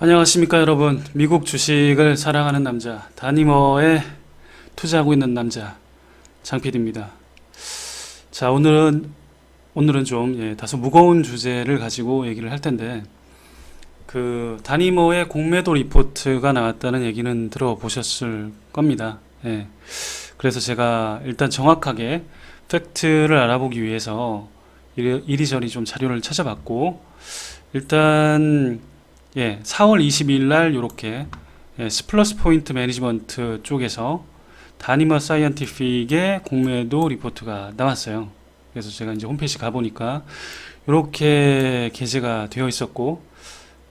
안녕하십니까 여러분. 미국 주식을 사랑하는 남자, 다니머에 투자하고 있는 남자 장PD입니다. 자, 오늘은 좀 다소 무거운 주제를 가지고 얘기를 할 텐데, 다니머의 공매도 리포트가 나왔다는 얘기는 들어보셨을 겁니다. 그래서 제가 일단 정확하게 팩트를 알아보기 위해서 이리저리 좀 자료를 찾아봤고, 일단 4월 22일 날 이렇게 스플러스 포인트 매니지먼트 쪽에서 다니머 사이언티픽의 공매도 리포트가 나왔어요. 그래서 제가 이제 홈페이지 가보니까 이렇게 게재가 되어 있었고,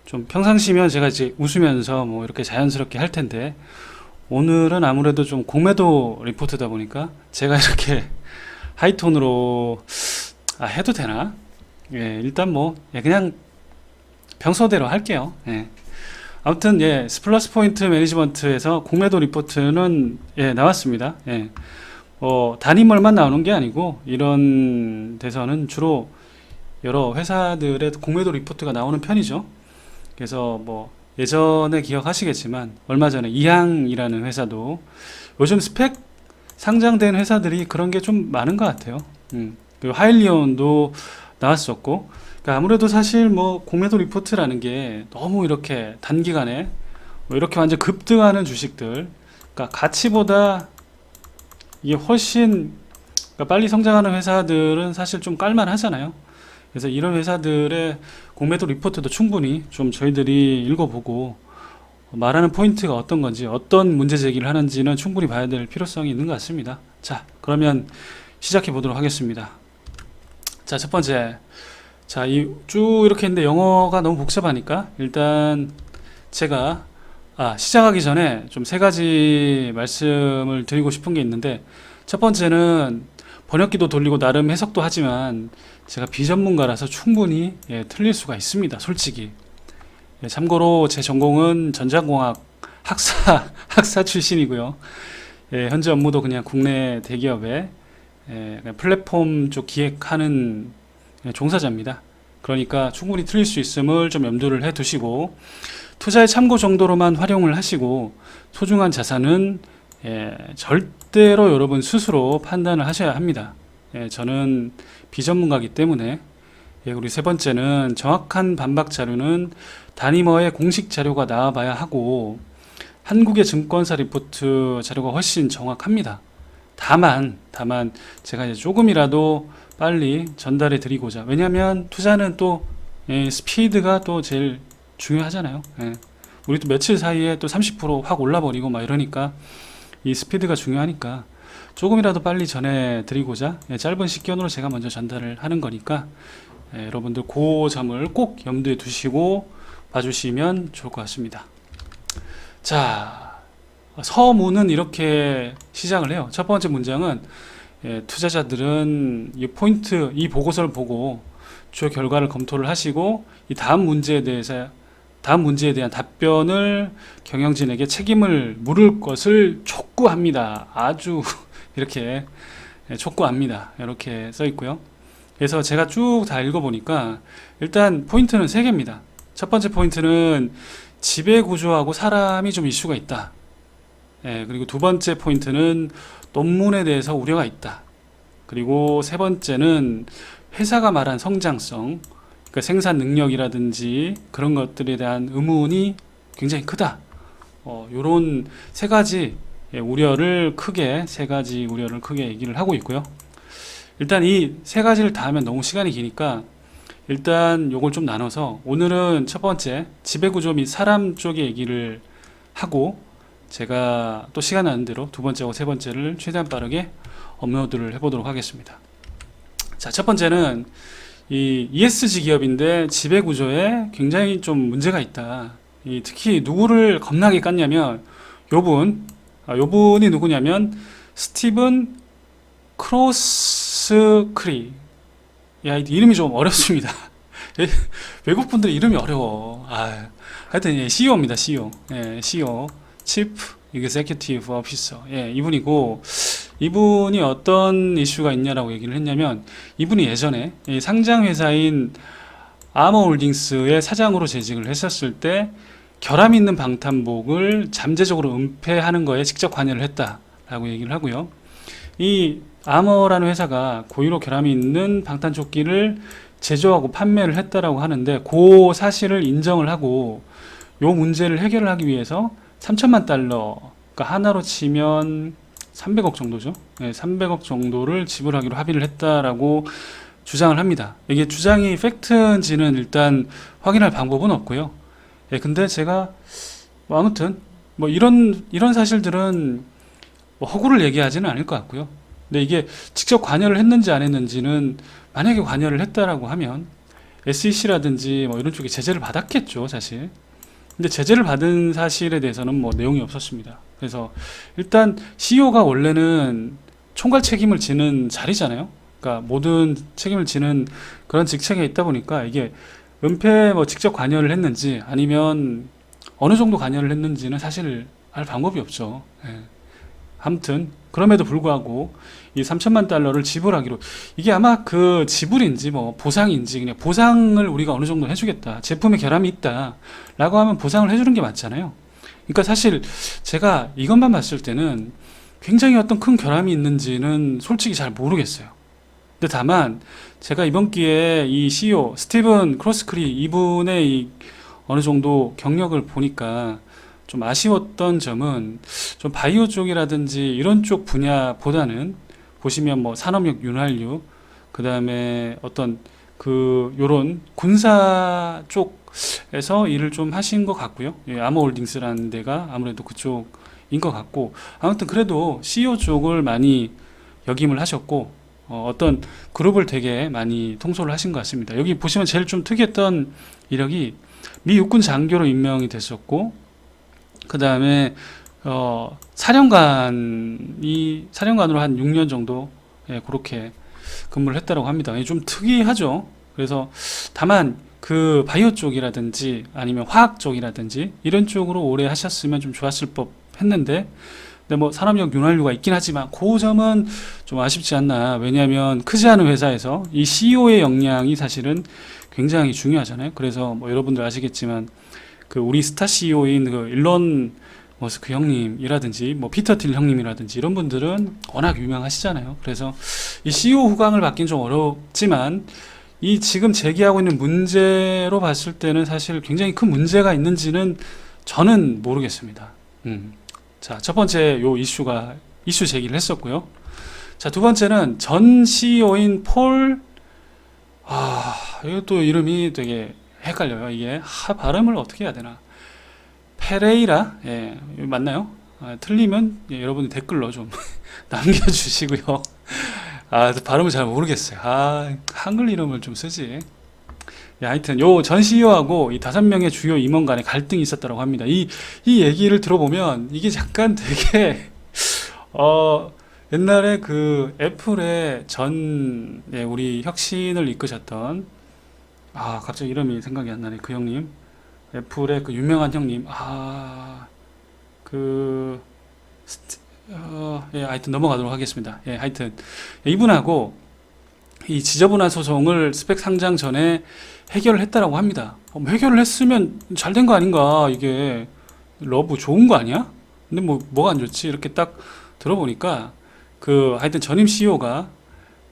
좀 평상시면 제가 이제 웃으면서 뭐 이렇게 자연스럽게 할 텐데, 오늘은 아무래도 좀 공매도 리포트다 보니까 제가 이렇게 하이톤으로 해도 되나? 일단 그냥 평소대로 할게요. 아무튼 스플러스 포인트 매니지먼트에서 공매도 리포트는 나왔습니다. 다니멀만 나오는 게 아니고 이런 데서는 주로 여러 회사들의 공매도 리포트가 나오는 편이죠. 그래서 예전에 기억하시겠지만 얼마 전에 이항이라는 회사도, 요즘 스펙 상장된 회사들이 그런 게 좀 많은 것 같아요. 그리고 하일리온도 나왔었고, 그러니까 아무래도 사실 공매도 리포트라는 게 너무 이렇게 단기간에 이렇게 완전 급등하는 주식들, 그러니까 가치보다 이게 훨씬, 그러니까 빨리 성장하는 회사들은 사실 좀 깔만하잖아요. 그래서 이런 회사들의 공매도 리포트도 충분히 좀 저희들이 읽어보고 말하는 포인트가 어떤 건지, 어떤 문제 제기를 하는지는 충분히 봐야 될 필요성이 있는 것 같습니다. 자, 그러면 시작해 보도록 하겠습니다. 자, 첫 번째. 자, 쭉 이렇게 했는데 영어가 너무 복잡하니까 일단 제가 시작하기 전에 좀 세 가지 말씀을 드리고 싶은 게 있는데, 첫 번째는 번역기도 돌리고 나름 해석도 하지만 제가 비전문가라서 충분히 틀릴 수가 있습니다. 솔직히. 참고로 제 전공은 전자공학 학사 출신이고요. 현재 업무도 그냥 국내 대기업에 그냥 플랫폼 쪽 기획하는 종사자입니다. 그러니까 충분히 틀릴 수 있음을 좀 염두를 해 두시고, 투자의 참고 정도로만 활용을 하시고, 소중한 자산은 절대로 여러분 스스로 판단을 하셔야 합니다. 저는 비전문가이기 때문에. 그리고 세 번째는 정확한 반박 자료는 다니머의 공식 자료가 나와봐야 하고, 한국의 증권사 리포트 자료가 훨씬 정확합니다. 다만 제가 이제 조금이라도 빨리 전달해 드리고자, 왜냐면 투자는 또 스피드가 또 제일 중요하잖아요. 우리 또 며칠 사이에 또 30% 확 올라버리고 막 이러니까 이 스피드가 중요하니까 조금이라도 빨리 전해 드리고자 짧은 식견으로 제가 먼저 전달을 하는 거니까, 여러분들 그 점을 꼭 염두에 두시고 봐주시면 좋을 것 같습니다. 자, 서문은 이렇게 시작을 해요. 첫 번째 문장은 투자자들은 이 보고서를 보고 주요 결과를 검토를 하시고, 이 다음 문제에 대한 답변을 경영진에게 책임을 물을 것을 촉구합니다. 아주 이렇게 촉구합니다. 이렇게 써 있고요. 그래서 제가 쭉 다 읽어보니까 일단 포인트는 세 개입니다. 첫 번째 포인트는 지배구조하고 사람이 좀 이슈가 있다. 그리고 두 번째 포인트는 논문에 대해서 우려가 있다. 그리고 세 번째는 회사가 말한 성장성, 그러니까 생산 능력이라든지 그런 것들에 대한 의문이 굉장히 크다. 요런 세 가지 우려를 크게 얘기를 하고 있고요. 일단 이 세 가지를 다 하면 너무 시간이 기니까 일단 요걸 좀 나눠서, 오늘은 첫 번째 지배구조 및 사람 쪽의 얘기를 하고, 제가 또 시간 나는 대로 두 번째하고 세 번째를 최대한 빠르게 업로드를 해보도록 하겠습니다. 자, 첫 번째는 이 ESG 기업인데 지배구조에 굉장히 좀 문제가 있다. 특히 누구를 겁나게 깠냐면 요분이 누구냐면 스티븐 크로스크리. 이름이 좀 어렵습니다. 외국분들 이름이 어려워. 하여튼 CEO입니다. CEO. CEO. Chief Executive Officer. 이분이 어떤 이슈가 있냐라고 얘기를 했냐면, 이분이 예전에 상장 회사인 아머홀딩스의 사장으로 재직을 했었을 때 결함 있는 방탄복을 잠재적으로 은폐하는 거에 직접 관여를 했다라고 얘기를 하고요. 이 아머라는 회사가 고의로 결함이 있는 방탄조끼를 제조하고 판매를 했다라고 하는데 그 사실을 인정을 하고 요 문제를 해결을 하기 위해서 3천만 달러, 그러니까 하나로 치면 300억 정도죠. 네, 300억 정도를 지불하기로 합의를 했다라고 주장을 합니다. 이게 주장이 팩트인지는 일단 확인할 방법은 없고요. 예, 근데 제가 뭐 아무튼 뭐 이런 사실들은 뭐 허구를 얘기하지는 않을 것 같고요. 근데 이게 직접 관여를 했는지 안 했는지는 만약에 관여를 했다라고 하면 SEC라든지 뭐 이런 쪽에 제재를 받았겠죠, 사실. 근데 제재를 받은 사실에 대해서는 뭐 내용이 없었습니다. 그래서 일단 CEO가 원래는 총괄 책임을 지는 자리잖아요. 그러니까 모든 책임을 지는 그런 직책에 있다 보니까 이게 은폐 뭐 직접 관여를 했는지 아니면 어느 정도 관여를 했는지는 사실 알 방법이 없죠. 예. 아무튼 그럼에도 불구하고 이 3천만 달러를 지불하기로, 이게 아마 그 지불인지 뭐 보상인지, 그냥 보상을 우리가 어느 정도 해주겠다, 제품에 결함이 있다 라고 하면 보상을 해주는 게 맞잖아요. 그러니까 사실 제가 이것만 봤을 때는 굉장히 어떤 큰 결함이 있는지는 솔직히 잘 모르겠어요. 근데 다만 제가 이번 기회에 이 CEO 스티븐 크로스크리 이분의 이 어느 정도 경력을 보니까 좀 아쉬웠던 점은, 좀 바이오 쪽이라든지 이런 쪽 분야보다는 보시면 뭐 산업용 윤활유, 그 다음에 어떤 그 요런 군사 쪽에서 일을 좀 하신 것 같고요. 예, 아머홀딩스라는 데가 아무래도 그쪽인 것 같고, 아무튼 그래도 CEO 쪽을 많이 역임을 하셨고 어떤 그룹을 되게 많이 통솔을 하신 것 같습니다. 여기 보시면 제일 좀 특이했던 이력이 미 육군 장교로 임명이 됐었고, 그 다음에 사령관으로 한 6년 정도, 예, 그렇게 근무를 했다고 합니다. 좀 특이하죠. 그래서 다만 그 바이오 쪽이라든지 아니면 화학 쪽이라든지 이런 쪽으로 오래 하셨으면 좀 좋았을 법 했는데, 근데 뭐 산업용 윤활유가 있긴 하지만 그 점은 좀 아쉽지 않나. 왜냐하면 크지 않은 회사에서 이 CEO의 역량이 사실은 굉장히 중요하잖아요. 그래서 뭐 여러분들 아시겠지만 그 우리 스타 CEO인 그 일론 머스크 형님이라든지 뭐 피터 틸 형님이라든지 이런 분들은 워낙 유명하시잖아요. 그래서 이 CEO 후광을 받긴 좀 어렵지만 이 지금 제기하고 있는 문제로 봤을 때는 사실 굉장히 큰 문제가 있는지는 저는 모르겠습니다. 자, 첫 번째 요 이슈 제기를 했었고요. 자, 두 번째는 전 CEO인 이것도 이름이 되게 헷갈려요. 이게 발음을 어떻게 해야 되나? 페레이라, 예, 맞나요? 틀리면 예, 여러분이 댓글로 좀 남겨주시고요. 발음을 잘 모르겠어요. 한글 이름을 좀 쓰지. 예, 하여튼 요 전 CEO하고 이 5명의 주요 임원 간에 갈등이 있었다고 합니다. 이 얘기를 들어보면 이게 약간 되게 옛날에 그 애플의 예, 우리 혁신을 이끄셨던, 갑자기 이름이 생각이 안 나네. 그 형님, 애플의 그 유명한 형님, 예, 하여튼 넘어가도록 하겠습니다. 예, 하여튼 이분하고 이 지저분한 소송을 스펙 상장 전에 해결을 했다라고 합니다. 해결을 했으면 잘 된 거 아닌가? 이게 러브 좋은 거 아니야? 근데 뭐가 안 좋지? 이렇게 딱 들어보니까 하여튼 전임 CEO가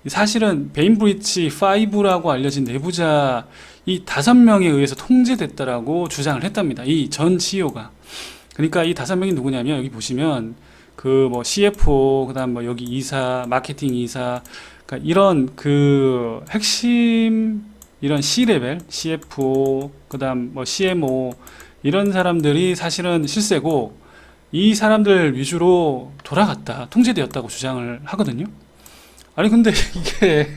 사실은 베인브리치 5라고 알려진 내부자 이 5명에 의해서 통제됐다라고 주장을 했답니다. 이 전 CEO가. 그러니까 이 5명이 누구냐면 여기 보시면 그 뭐 CFO, 그다음 뭐 여기 이사, 마케팅 이사, 그러니까 이런 그 핵심 이런 C레벨, CFO, 그다음 뭐 CMO 이런 사람들이 사실은 실세고, 이 사람들 위주로 돌아갔다, 통제되었다고 주장을 하거든요. 아니 근데 이게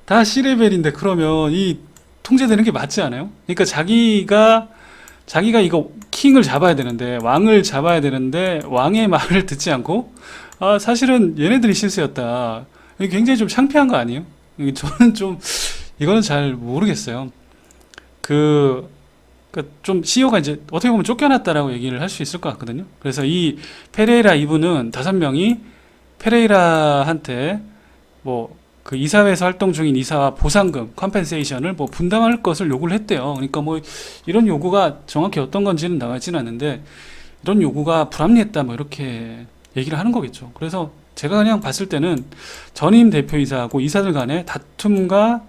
다 C레벨인데 그러면 이 통제되는 게 맞지 않아요? 그러니까 자기가 이거 킹을 잡아야 되는데, 왕을 잡아야 되는데 왕의 말을 듣지 않고 사실은 얘네들이 실세였다. 이게 굉장히 좀 창피한 거 아니에요? 저는 좀 이거는 잘 모르겠어요. 좀 CEO가 이제 어떻게 보면 쫓겨났다라고 얘기를 할 수 있을 것 같거든요. 그래서 이 페레이라 이분은 5명이 페레이라한테 뭐 그 이사회에서 활동 중인 이사와 보상금, 컴펜세이션을 뭐 분담할 것을 요구를 했대요. 그러니까 뭐 이런 요구가 정확히 어떤 건지는 나와있지는 않는데 이런 요구가 불합리했다 뭐 이렇게 얘기를 하는 거겠죠. 그래서 제가 그냥 봤을 때는 전임 대표이사하고 이사들 간의 다툼과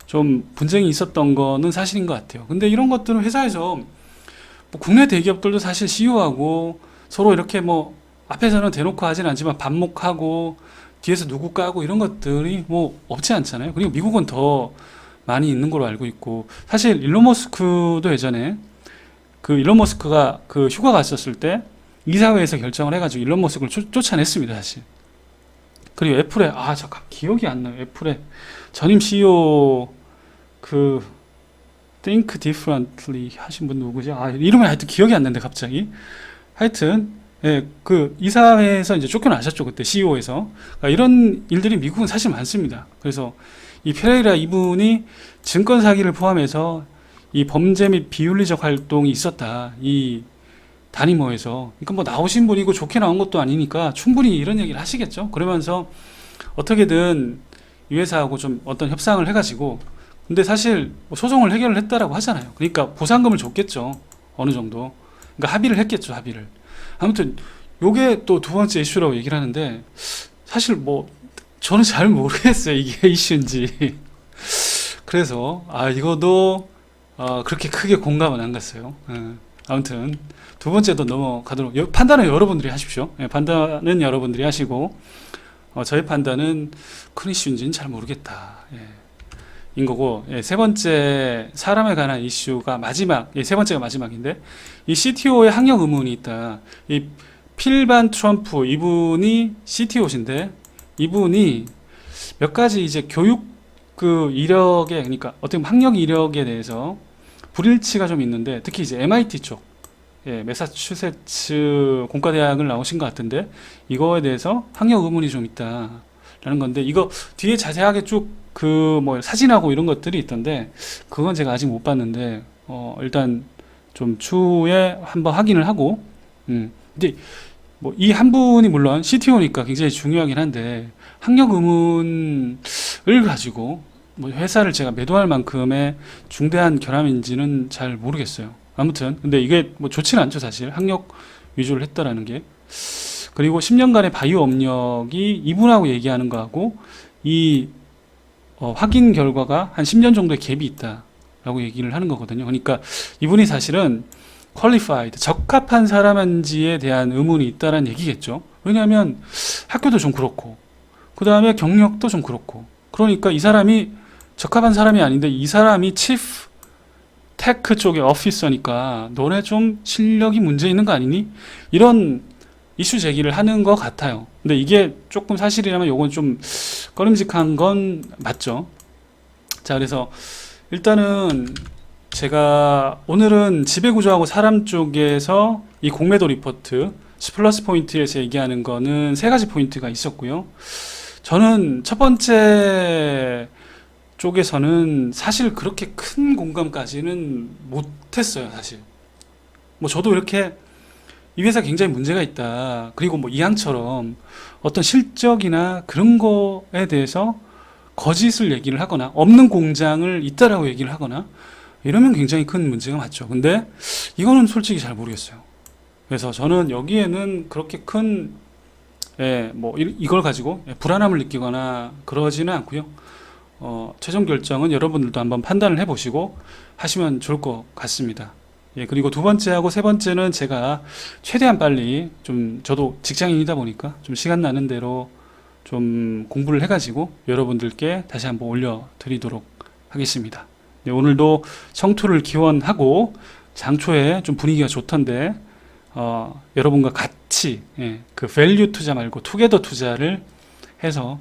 좀 분쟁이 있었던 거는 사실인 것 같아요. 근데 이런 것들은 회사에서 뭐 국내 대기업들도 사실 CEO하고 서로 이렇게 뭐 앞에서는 대놓고 하진 않지만 반목하고 뒤에서 누구 까고 이런 것들이 뭐 없지 않잖아요. 그리고 미국은 더 많이 있는 걸로 알고 있고 사실 일론 머스크도 예전에 그 일론 머스크가 그 휴가 갔었을 때 이사회에서 결정을 해가지고 일론 머스크를 쫓아냈습니다 사실. 그리고 애플에 잠깐 기억이 안 나요. 애플에 전임 CEO 그 Think Differently 하신 분 누구지? 이름이 하여튼 기억이 안 나는데 갑자기 하여튼 예, 그 이사회에서 이제 쫓겨나셨죠 그때 CEO에서. 그러니까 이런 일들이 미국은 사실 많습니다. 그래서 이 페레이라 이분이 증권 사기를 포함해서 이 범죄 및 비윤리적 활동이 있었다 이 다니모에서. 그러니까 뭐 나오신 분이고 좋게 나온 것도 아니니까 충분히 이런 얘기를 하시겠죠. 그러면서 어떻게든 이 회사하고 좀 어떤 협상을 해가지고, 근데 사실 뭐 소송을 해결을 했다라고 하잖아요. 그러니까 보상금을 줬겠죠 어느 정도. 그러니까 합의를 했겠죠 합의를. 아무튼 요게 또 두 번째 이슈라고 얘기를 하는데 사실 뭐 저는 잘 모르겠어요 이게 이슈인지. 그래서 이거도 그렇게 크게 공감은 안 갔어요. 아무튼 두 번째도 넘어가도록, 판단은 여러분들이 하십시오. 판단은 여러분들이 하시고 저의 판단은 큰 이슈인지는 잘 모르겠다 인 거고, 세 번째 사람에 관한 이슈가 마지막, 세 번째가 마지막인데, 이 CTO의 학력 의문이 있다. 이 필반 트럼프 이분이 CTO신데 이분이 몇 가지 이제 교육 그 이력에, 그러니까 어떻게 보면 학력 이력에 대해서 불일치가 좀 있는데, 특히 이제 MIT 쪽, 매사추세츠 공과대학을 나오신 것 같은데 이거에 대해서 학력 의문이 좀 있다라는 건데, 이거 뒤에 자세하게 쭉 그 뭐 사진하고 이런 것들이 있던데 그건 제가 아직 못 봤는데 일단 좀 추후에 한번 확인을 하고, 근데 뭐 이 한 분이 물론 CTO니까 굉장히 중요하긴 한데 학력 의문을 가지고 뭐 회사를 제가 매도할 만큼의 중대한 결함인지는 잘 모르겠어요. 아무튼 근데 이게 뭐 좋지는 않죠 사실, 학력 위주를 했다라는 게. 그리고 10년간의 바이오 업력이 이분하고 얘기하는 거하고 이 확인 결과가 한 10년 정도의 갭이 있다라고 얘기를 하는 거거든요. 그러니까 이분이 사실은 qualified, 적합한 사람인지에 대한 의문이 있다라는 얘기겠죠. 왜냐하면 학교도 좀 그렇고 그 다음에 경력도 좀 그렇고, 그러니까 이 사람이 적합한 사람이 아닌데 이 사람이 chief 테크 쪽의 오피서니까 너네 좀 실력이 문제 있는 거 아니니? 이런 이슈 제기를 하는 것 같아요. 근데 이게 조금 사실이라면 요건 좀 꺼림직한 건 맞죠. 자, 그래서 일단은 제가 오늘은 지배구조하고 사람 쪽에서 이 공매도 리포트 10플러스 포인트에서 얘기하는 거는 세 가지 포인트가 있었고요. 저는 첫 번째 쪽에서는 사실 그렇게 큰 공감까지는 못했어요 사실. 뭐 저도 이렇게 이 회사 굉장히 문제가 있다, 그리고 뭐 이항처럼 어떤 실적이나 그런 거에 대해서 거짓을 얘기를 하거나 없는 공장을 있다라고 얘기를 하거나 이러면 굉장히 큰 문제가 맞죠. 근데 이거는 솔직히 잘 모르겠어요. 그래서 저는 여기에는 그렇게 큰 뭐 이걸 가지고 불안함을 느끼거나 그러지는 않고요. 최종 결정은 여러분들도 한번 판단을 해보시고 하시면 좋을 것 같습니다. 그리고 두 번째하고 세 번째는 제가 최대한 빨리 좀, 저도 직장인이다 보니까 좀 시간 나는 대로 좀 공부를 해가지고 여러분들께 다시 한번 올려드리도록 하겠습니다. 오늘도 청투를 기원하고 장초에 좀 분위기가 좋던데 여러분과 같이 그 밸류 투자 말고 투게더 투자를 해서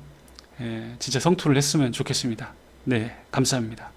진짜 성투를 했으면 좋겠습니다. 네, 감사합니다.